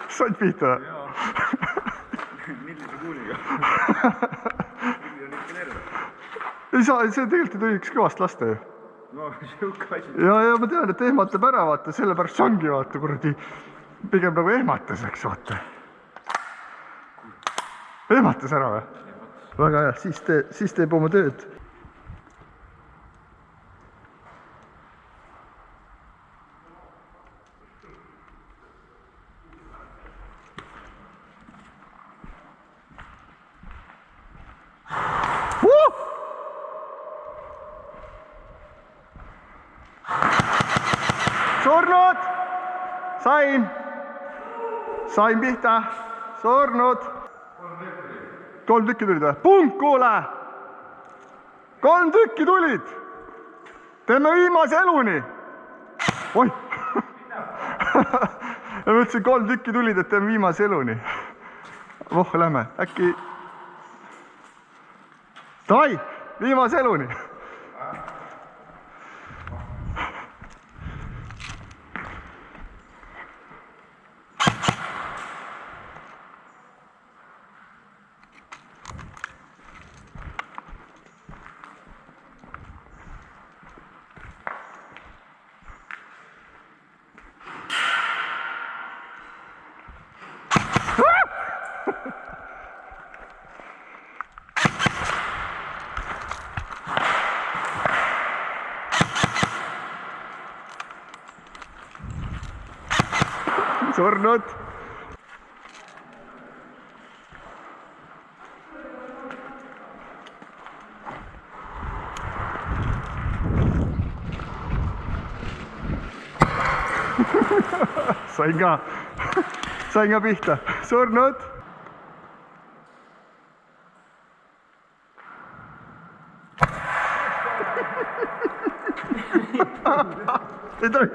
said pihta? jaa. Millise kuuliga? Milli on ikka nerv. Ei saa, see tegelikult ei tohiks kõvast lasta ju. No, siuke asi. Ja ma tean, et ehmatab ära, vaata, sellepärast ongi, vaata, kuradi, pigem nagu ehmatas, eks, vaata. Ehmatas ära või? Väga hea, siis teeb oma tööd. Surnud! Sain pihta! Surnud! 3 tükki tulid või? Punkt, kuule! 3 tükki tulid! Teeme viimase eluni! Oih! Ma mõtlesin, 3 tükki tulid, et teeme viimase eluni. Voh, lähme. Äkki... Davai! Viimase eluni! Surnud! Sain ka pihta. Surnud! Ei tohi!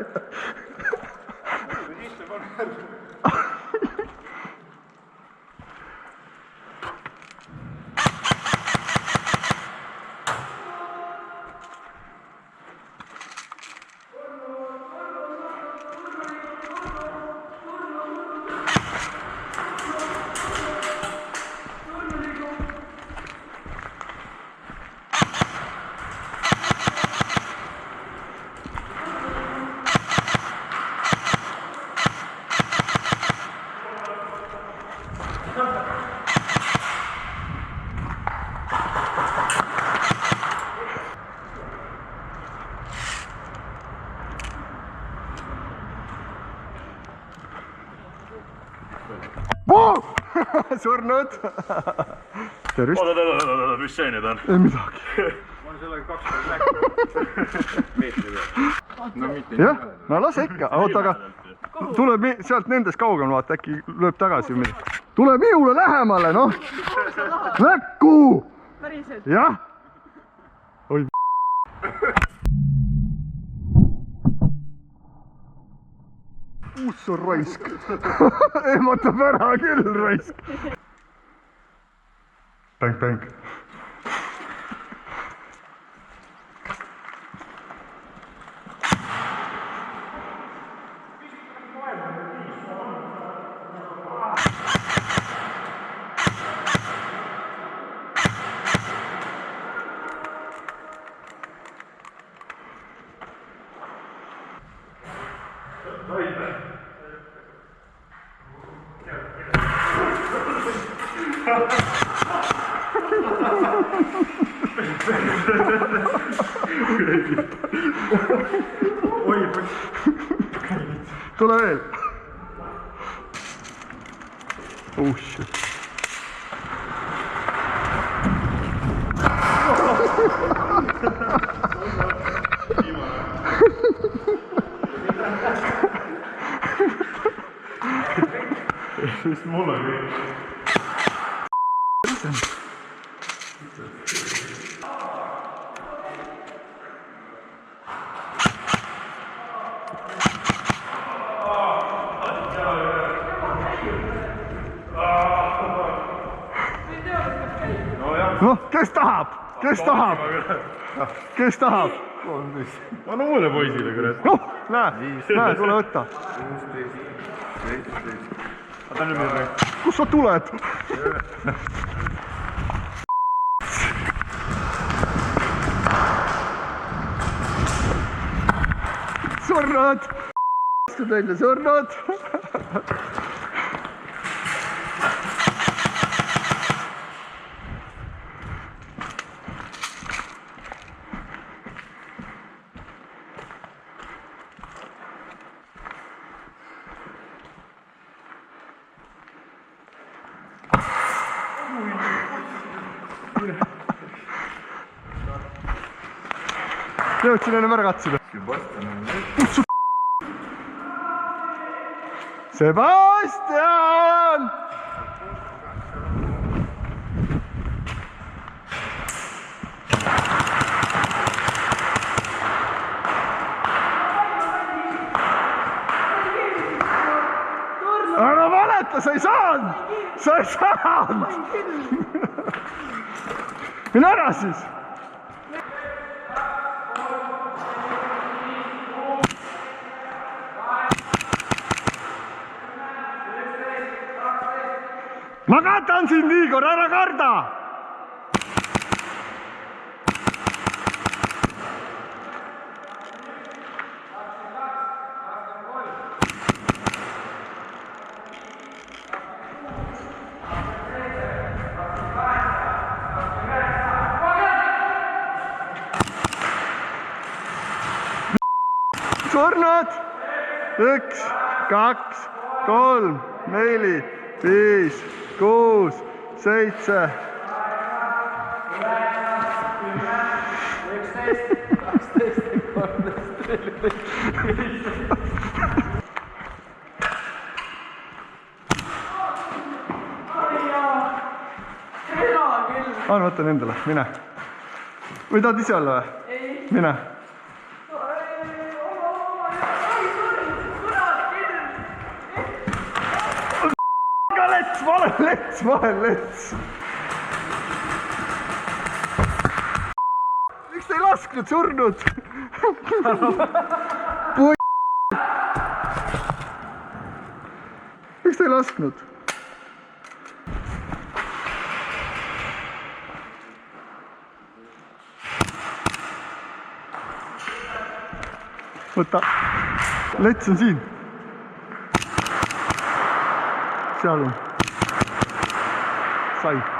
Surnud! Tervist! Mis see nüüd on? Ei midagi. Ma olen sellega 2 korda läkku. Meetri peal. No mitte nii. Jah, no lase ikka. Oota, aga tuleb sealt nendest kaugel, vaata, äkki lööb tagasi. Tule minule lähemale, noh! Näkku! Päriselt? Jah! Oi Uus on raisk. Ehmatab ära küll raisk. Bänk. Tule veel. Oh shit. Siis mulle kõik. Noh, kes tahab? Kes tahab? anna mulle poisile, kurat. noh, näe, tule võtta. Oota nüüd midagi. Kus sa tuled? Surnud! Astud välja, surnud! Jõudsin enne ära katsuda. Sebastian! Ära valeta, sa ei saanud! Sa ei saanud! Mine ära siis! Ma katan sind, Igor, ära karda! Surnud! 1, 2, 3, 4, 5, 6, 7. Ma võtan endale, mine. Või tahad ise olla või? Mine. Vahel-lets! Miks te ei lasknud surnud? Miks te ei lasknud? Võta. Lets on siin. Seal on. Sai.